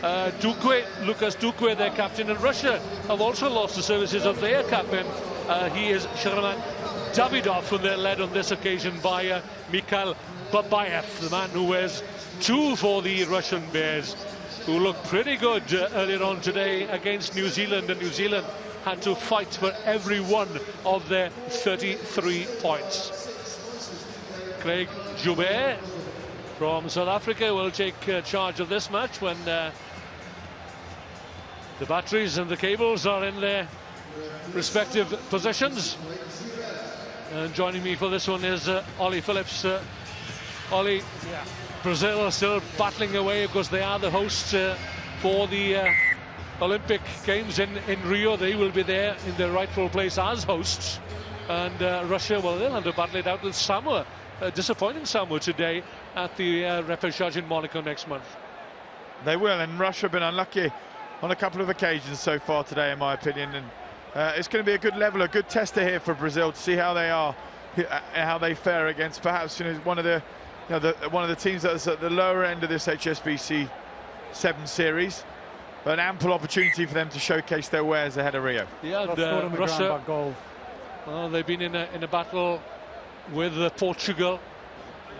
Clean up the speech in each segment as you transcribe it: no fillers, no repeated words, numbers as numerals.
Lucas Dukwe, their captain, and Russia have also lost the services of their captain. He is Sherman Davidov, and they're led on this occasion by Mikhail Babayev, the man who wears 2 for the Russian Bears, who looked pretty good earlier on today against New Zealand, and New Zealand had to fight for every one of their 33 points. Craig Joubert from South Africa will take charge of this match when the batteries and the cables are in their respective positions. And joining me for this one is Ollie Phillips. Ollie, Brazil are still battling away because they are the hosts for the Olympic Games in Rio. They will be there in their rightful place as hosts. And Russia, well, they'll have to battle it out with Samoa. Disappointing Samoa today at the repechage in Monaco next month. They will, and Russia have been unlucky on a couple of occasions so far today, in my opinion. And it's going to be a good level, a good tester here for Brazil to see how they are, how they fare against perhaps one of the teams that's at the lower end of this HSBC 7 series. But an ample opportunity for them to showcase their wares ahead of Rio. Yeah, and Russia, well, they've been in a battle with Portugal.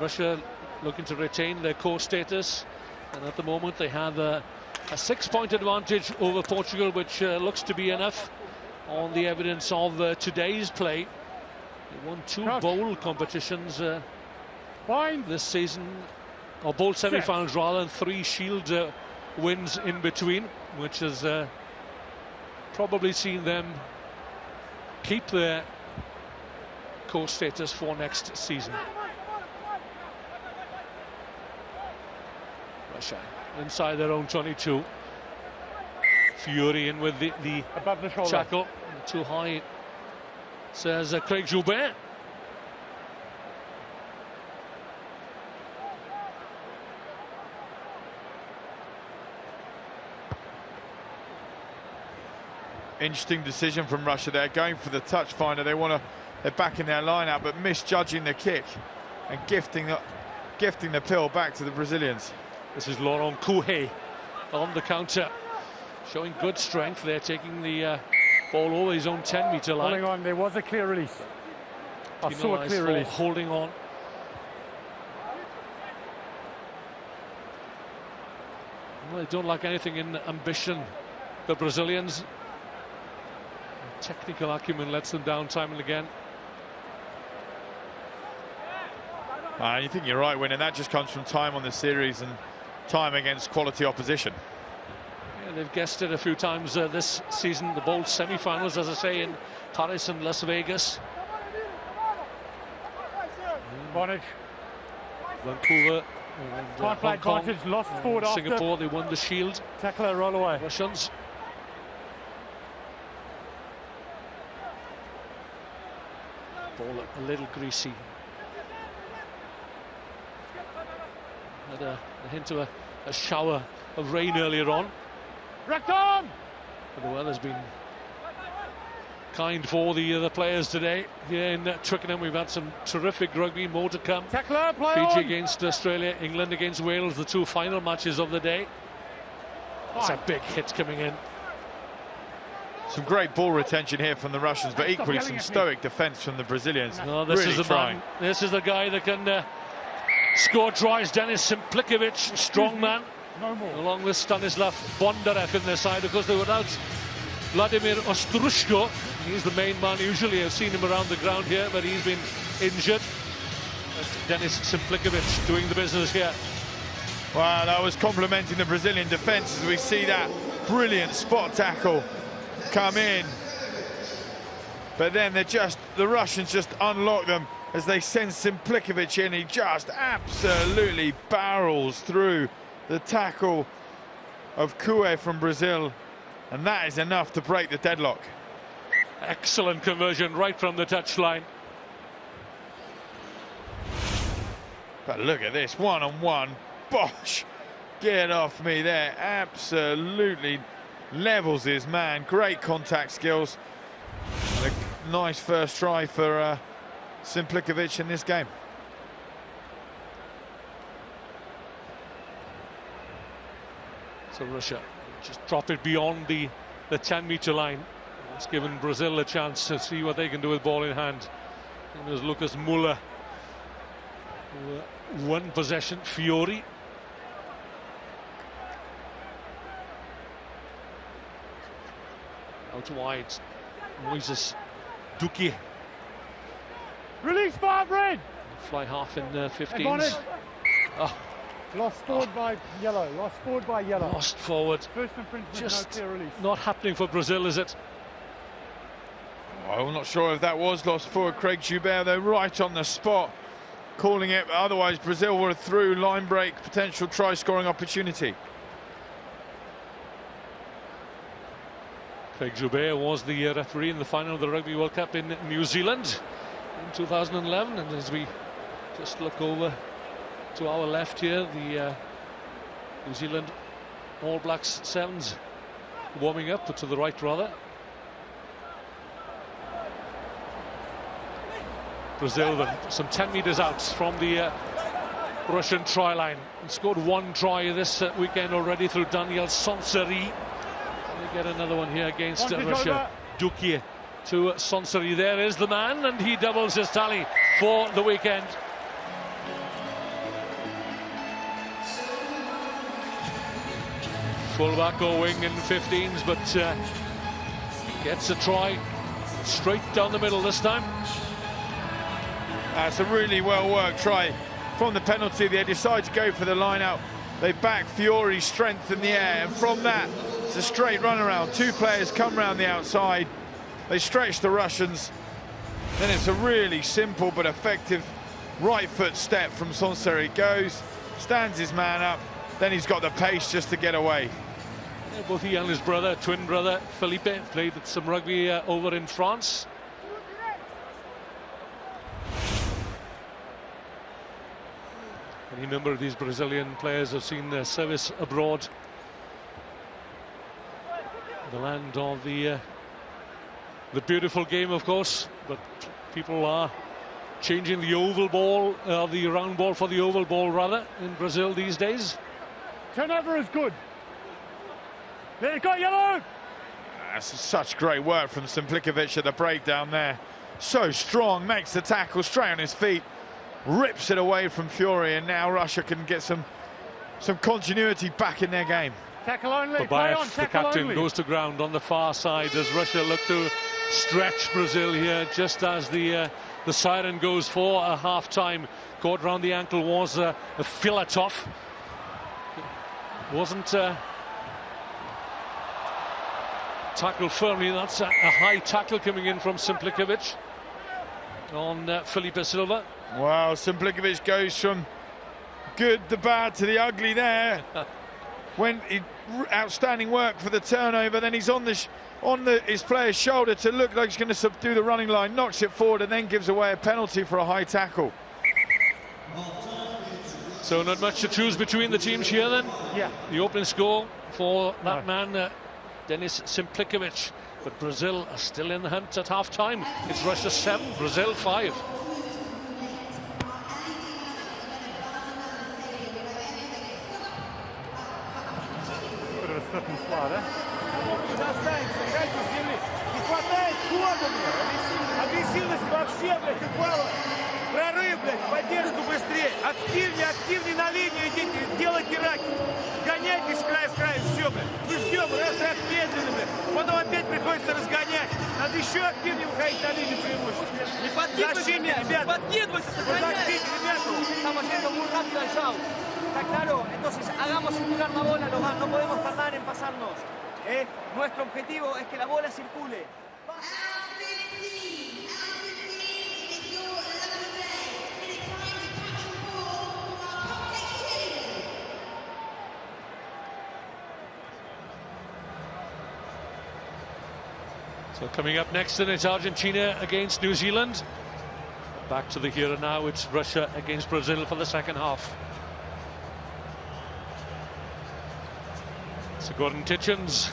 Russia looking to retain their core status, and at the moment they have a 6-point advantage over Portugal, which looks to be enough on the evidence of today's play. They won 2 bowl competitions this season, or bowl semi-finals rather, and 3 Shield wins in between, which has probably seen them keep their core status for next season. Russia inside their own 22. Fury in with the above the shoulder. Shackle. Too high, says Craig Joubert. Interesting decision from Russia there, going for the touch finder. They're back in their line-out, but misjudging the kick and gifting the pill back to the Brazilians. This is Laurent Couhé on the counter, showing good strength. They're taking the ball over his own 10-metre line. Holding on, there was a clear release. I saw a clear release. Holding on. Well, they don't lack anything in ambition, the Brazilians. Technical acumen lets them down time and again. You think you're right, Win, and that just comes from time on the series and time against quality opposition. Yeah, they've guessed it a few times this season. The bowl semi-finals, as I say, in Paris and Las Vegas. Advantage. Vancouver and Hong Kong, advantage, lost forward after. Singapore, they won the Shield. Tackler, roll away. Russians. Ball a little greasy. Had a hint of a shower of rain earlier on. Rectum! But the weather's been kind for the players today. Here in Twickenham, we've had some terrific rugby, more to come. Tackler, play Fiji on. against Australia, England against Wales, the 2 final matches of the day. That's a big hit coming in. Some great ball retention here from the Russians, but equally some stoic defence from the Brazilians. No, this really is the trying. man. This is the guy that can score tries. Denis Simplikovic, strong man, No more. along with Stanislav Bondarev in their side. Of course, they were without Vladimir Ostrushko. He's the main man usually. I've seen him around the ground here, but he's been injured. But Denis Simplikovic doing the business here. Well, I was complimenting the Brazilian defence as we see that brilliant spot tackle come in, but then the Russians just unlock them as they send Simplikovic in. He just absolutely barrels through the tackle of Coué from Brazil, and that is enough to break the deadlock. Excellent conversion right from the touchline. But look at this, one-on-one. Bosh, get off me there. Absolutely levels his man. Great contact skills. And a nice first try for Simplikovic in this game. So Russia just drop it beyond the 10-meter line. It's given Brazil a chance to see what they can do with ball in hand. And there's Lucas Muller, one possession. Fiori. Out wide, Moises Duque. Release 5 red. Fly half in 15s. Oh. Lost forward by yellow. Lost forward by yellow. Lost forward. First infringement, Just no clear release. Not happening for Brazil, is it? I'm not sure if that was lost forward. Craig Joubert, though, right on the spot, calling it. Otherwise, Brazil were through. Line break, potential try-scoring opportunity. Craig Joubert was the referee in the final of the Rugby World Cup in New Zealand in 2011. And as we just look over to our left here, the New Zealand All Blacks sevens warming up, to the right rather. Brazil then some 10 meters out from the Russian try line. He scored one try this weekend already through Daniel Sonseri. We get another one here against Russia. Duque to Sonseri. There is the man, and he doubles his tally for the weekend. Fullback or wing in 15s, but gets a try straight down the middle this time. That's a really well-worked try from the penalty. They decide to go for the line-out. They back Fiori's strength in the air, and from that, it's a straight run around. Two players come round the outside. They stretch the Russians. Then it's a really simple but effective right foot step from Sonseri. Goes, stands his man up, then he's got the pace just to get away. Yeah, both he and his brother, twin brother, Felipe, played some rugby over in France. Any number of these Brazilian players have seen their service abroad. The land of the beautiful game, of course, but people are changing the oval ball, the round ball for the oval ball rather, in Brazil these days. Turnover is good. Let it go, yellow! That's such great work from Simplikovic at the breakdown there. So strong, makes the tackle straight on his feet, rips it away from Fiori, and now Russia can get some continuity back in their game. Tackle only, Babayev, the captain, goes to ground on the far side as Russia look to stretch Brazil here, just as the siren goes for a half-time. Caught round the ankle was a Filatov. Wasn't tackled firmly. That's a high tackle coming in from Simplikovic on Felipe Silva. Wow, Simplikovic goes from good, the bad to the ugly there. Outstanding work for the turnover. Then he's on his player's shoulder to look like he's going to subdue the running line, knocks it forward, and then gives away a penalty for a high tackle. So not much to choose between the teams here then. Yeah. The opening score for that man, Denis Simplikovic. But Brazil are still in the hunt at half-time. It's Russia 7, Brazil 5. Slip and slide, eh? Агрессивность вообще, блядь, упала. Прорыв, блядь, поддержку быстрее. Активнее на линию идите, делайте раки. Гоняйтесь край с краю, все, блядь. Мы ждем, раз медленно, блядь. Потом опять приходится разгонять. Надо еще активнее выходить на линию преимущества. Не подкидывайся, ребята. Подкидывайся, сохраняй. Защите, ребята. Estamos yendo muy rápido al show. Está claro, entonces hagamos circular la bola, no podemos tardar en pasarnos. Nuestro objetivo es que la bola circule. So coming up next, then it's Argentina against New Zealand. Back to the here and now, it's Russia against Brazil for the second half. So Gordon Titchens,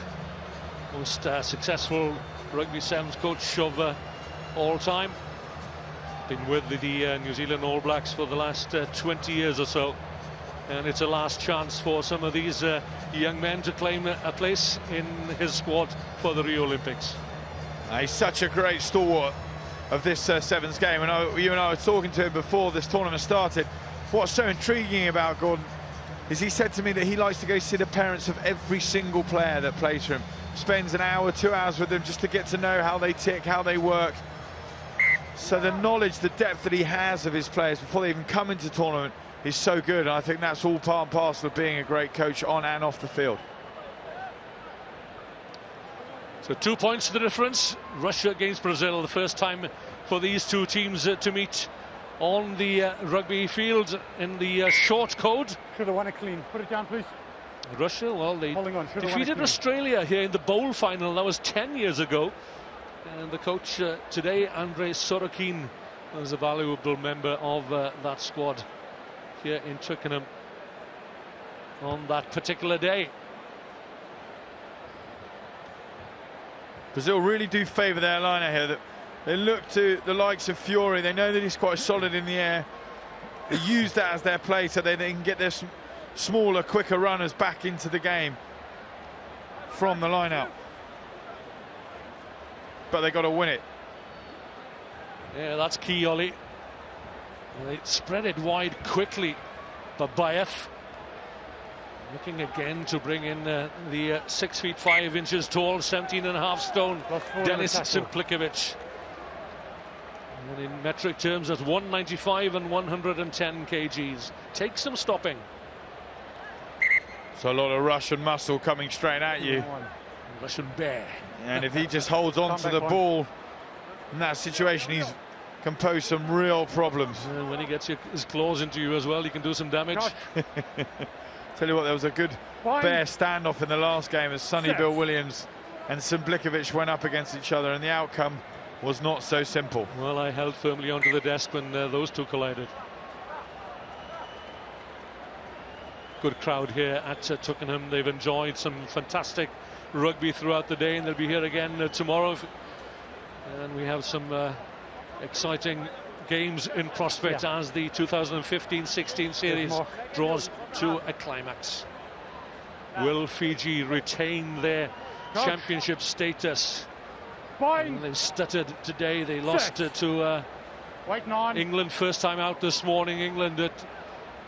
most successful rugby sevens coach of all time. Been with the New Zealand All Blacks for the last 20 years or so. and it's a last chance for some of these young men to claim a place in his squad for the Rio Olympics. He's such a great stalwart of this sevens game, and you and I were talking to him before this tournament started. What's so intriguing about Gordon is he said to me that he likes to go see the parents of every single player that plays for him. Spends an hour, 2 hours with them just to get to know how they tick, how they work. So the knowledge, the depth that he has of his players before they even come into tournament is so good. And I think that's all part and parcel of being a great coach on and off the field. So 2 points the difference. Russia against Brazil, the first time for these two teams to meet on the rugby field in the short code. Should have won it clean. Put it down, please. Russia, well, they defeated clean. Australia here in the bowl final. That was 10 years ago. And the coach today, Andrei Sorokin, was a valuable member of that squad here in Twickenham on that particular day. Brazil really do favour their liner here. They look to the likes of Fiore. They know that he's quite solid in the air. They use that as their play so they can get their smaller, quicker runners back into the game from the line-out. But they got to win it. Yeah, that's key, Ollie. They spread it wide quickly. Babayev looking again to bring in the 6 feet 5 inches tall, 17.5 stone Denis Simplikovic. And in metric terms, that's 195 and 110 kgs. Takes some stopping. So a lot of Russian muscle coming straight at you. Russian bear. And if he just holds on to the ball in that situation, he's can pose some real problems. When he gets his claws into you as well, he can do some damage. Tell you what, there was a good bear standoff in the last game as Sonny Bill Williams and Simplikovic went up against each other, and the outcome was not so simple. Well, I held firmly onto the desk when those two collided. Good crowd here at Twickenham. They've enjoyed some fantastic rugby throughout the day, and they'll be here again tomorrow. And we have some exciting games in prospect as the 2015-16 series draws to a climax. Will Fiji retain their championship status? They stuttered today. They lost to England first time out this morning. England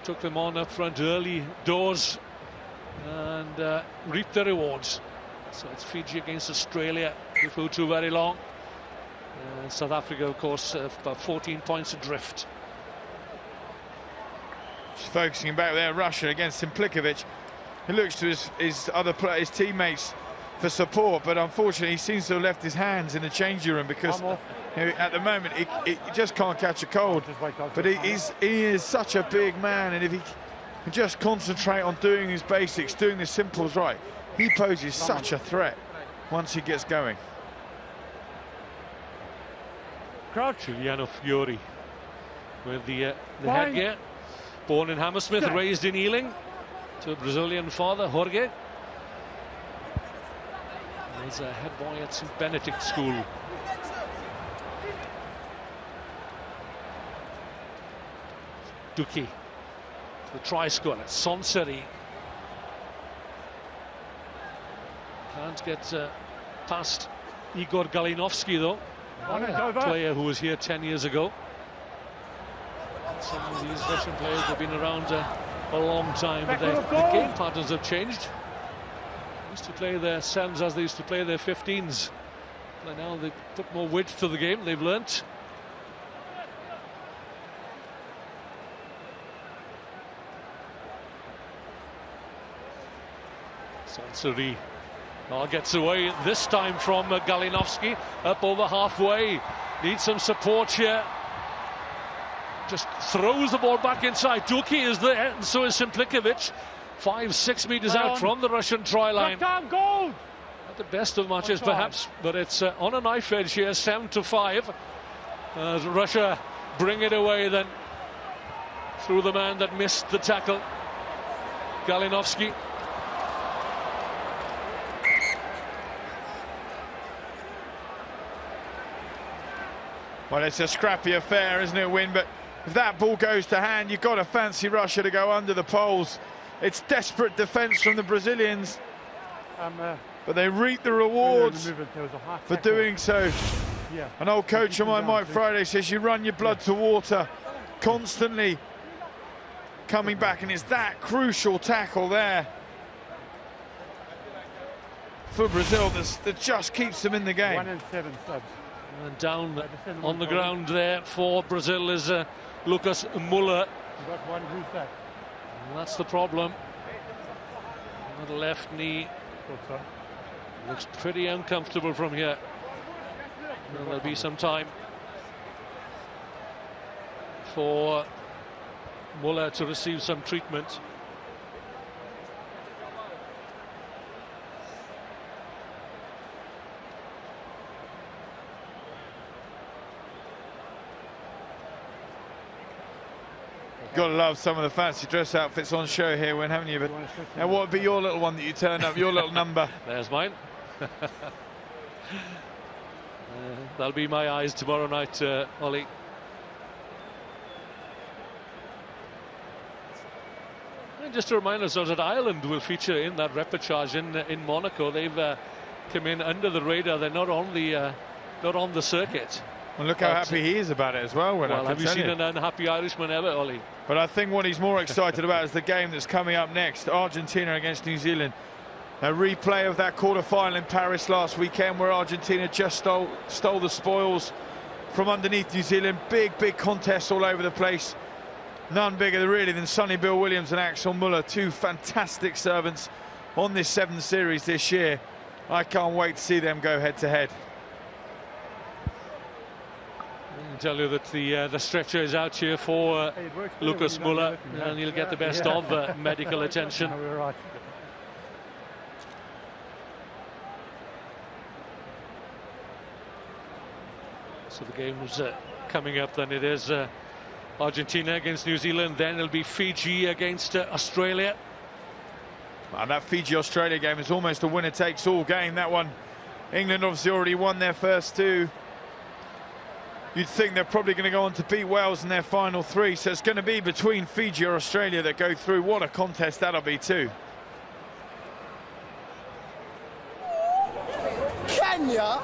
took them on up front early doors and reaped the rewards. So it's Fiji against Australia before too very long. South Africa, of course, about 14 points adrift. Just focusing back there, Russia against Simplikovic. He looks to his other players, his teammates, for support, but unfortunately he seems to have left his hands in the changing room because at the moment he just can't catch a cold. But he is such a big man, and if he can just concentrate on doing his basics, doing the simples right, he poses such a threat once he gets going. Giuliano Fiore with the headgear. Born in Hammersmith, raised in Ealing, to a Brazilian father, Jorge. He's a head boy at St. Benedict School. Duki, the try scorer, Sonseri. Can't get past Igor Galinovsky though. Player who was here 10 years ago. Some of these Russian players have been around a long time, but the game patterns have changed. They used to play their 7s as they used to play their 15s. But now they've put more width to the game, they've learnt. Sansari gets away this time from Galinovsky, up over halfway. Needs some support here. Just throws the ball back inside. Duki is there, and so is Simplikovic. 5-6 meters out from the Russian try line. Not the best of matches, perhaps, but it's on a knife edge here, 7-5. Russia bring it away then through the man that missed the tackle, Galinovsky. Well, it's a scrappy affair, isn't it, Win? But if that ball goes to hand, you've got to fancy Russia to go under the poles. It's desperate defence from the Brazilians, but they reap the rewards for doing so. An old coach of mine, Mike Friday, says you run your blood to water constantly coming back, and it's that crucial tackle there for Brazil that just keeps them in the game. 1 and 7 subs. And down on the ground there for Brazil is Lucas Muller. Got one Russai. That's the problem. The left knee looks pretty uncomfortable from here. And there'll be some time for Muller to receive some treatment. Got to love some of the fancy dress outfits on show here, when haven't you? But now, what would be your little one that you turn up, your little number? There's mine. That'll be my eyes tomorrow night, Ollie. And just to remind ourselves that Ireland will feature in that reportage in Monaco. They've come in under the radar. They're not on the circuit. Well, look how happy he is about it as well. Well, have you seen an unhappy Irishman ever, Ollie? But I think what he's more excited about is the game that's coming up next, Argentina against New Zealand. A replay of that quarter-final in Paris last weekend, where Argentina just stole the spoils from underneath New Zealand. Big contests all over the place. None bigger really than Sonny Bill Williams and Axel Muller, two fantastic servants on this 7th series this year. I can't wait to see them go head-to-head. I can tell you that the stretcher is out here for Lucas Muller, and he'll get the best of medical attention. So the game's coming up, then it is Argentina against New Zealand, then it'll be Fiji against Australia. And that Fiji-Australia game is almost a winner-takes-all game, that one. England obviously already won their first two. You'd think they're probably going to go on to beat Wales in their final 3, so it's going to be between Fiji or Australia that go through. What a contest that'll be too. Kenya.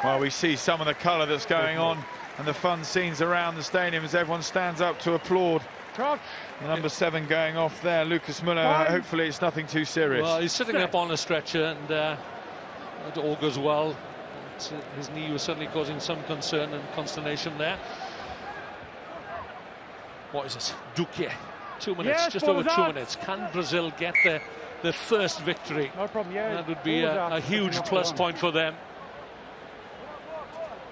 Well, we see some of the colour that's going on and the fun scenes around the stadium as everyone stands up to applaud. The number 7 going off there, Lucas Muller. Hopefully it's nothing too serious. Well, he's sitting up on a stretcher, and it all goes well. His knee was certainly causing some concern and consternation there. What is this? Duque. 2 minutes, yes, just over 2 minutes. Can Brazil get the first victory? No problem, yeah. That would be a huge plus point for them.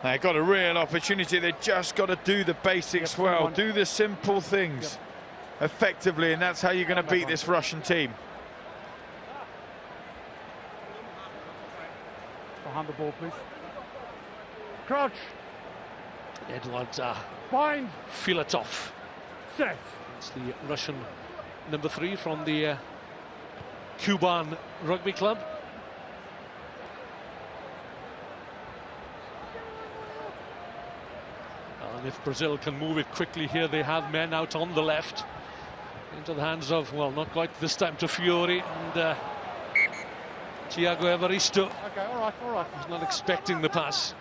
They've got a real opportunity. They've just got to do the basics well, do the simple things effectively, and that's how you're going to beat this Russian team. Behind the ball, please. Crouch. Eduard Bind. Filatov. Set. It's the Russian number 3 from the Cuban rugby club. And if Brazil can move it quickly here, they have men out on the left. Into the hands of, well, not quite this time to Fiori and Thiago Evaristo. Okay, all right. He's not expecting the pass.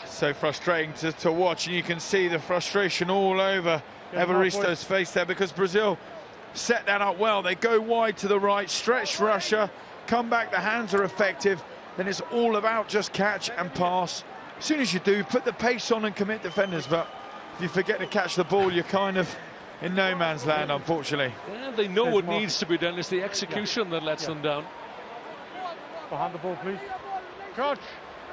So frustrating to watch, and you can see the frustration all over Evaristo's face there, because Brazil set that up well. They go wide to the right, stretch Russia, come back, the hands are effective. Then it's all about just catch and pass. As soon as you do, put the pace on and commit defenders, but if you forget to catch the ball, you're kind of in no man's land, unfortunately. Yeah, they know what needs to be done. It's the execution that lets them down. Behind the ball, please. Coach.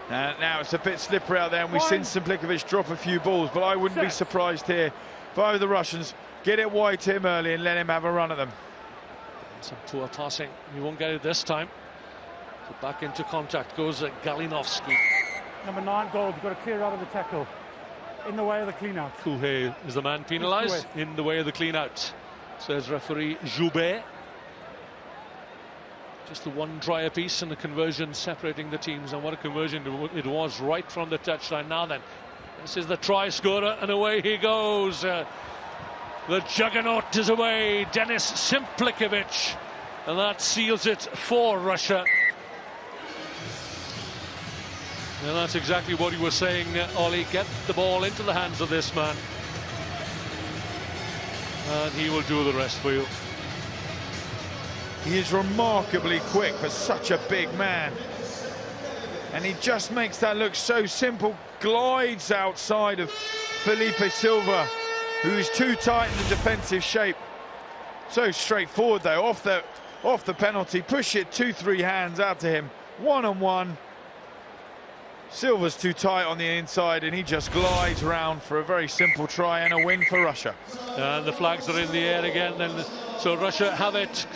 Now it's a bit slippery out there, and we've seen Simplikovic drop a few balls, but I wouldn't be surprised here if I were the Russians. Get it wide to him early and let him have a run at them. Some poor passing. He won't get it this time. Back into contact goes Galinovsky. Number 9, Gold, got to clear out of the tackle. In the way of the clean-out. Kouhé is the man penalised. In the way of the clean-out, says referee Joubert. Just the one try apiece and the conversion separating the teams, and what a conversion it was right from the touchline. Now then, this is the try scorer, and away he goes. The juggernaut is away, Denis Simplikovic, and that seals it for Russia. And that's exactly what he was saying, Ollie. Get the ball into the hands of this man, and he will do the rest for you. He is remarkably quick for such a big man, and he just makes that look so simple. Glides outside of Felipe Silva, who is too tight in the defensive shape. So straightforward though, off the penalty, push it 2-3 hands out to him, one-on-one. Silva's too tight on the inside, and he just glides round for a very simple try and a win for Russia. And the flags are in the air again, then, so Russia have it.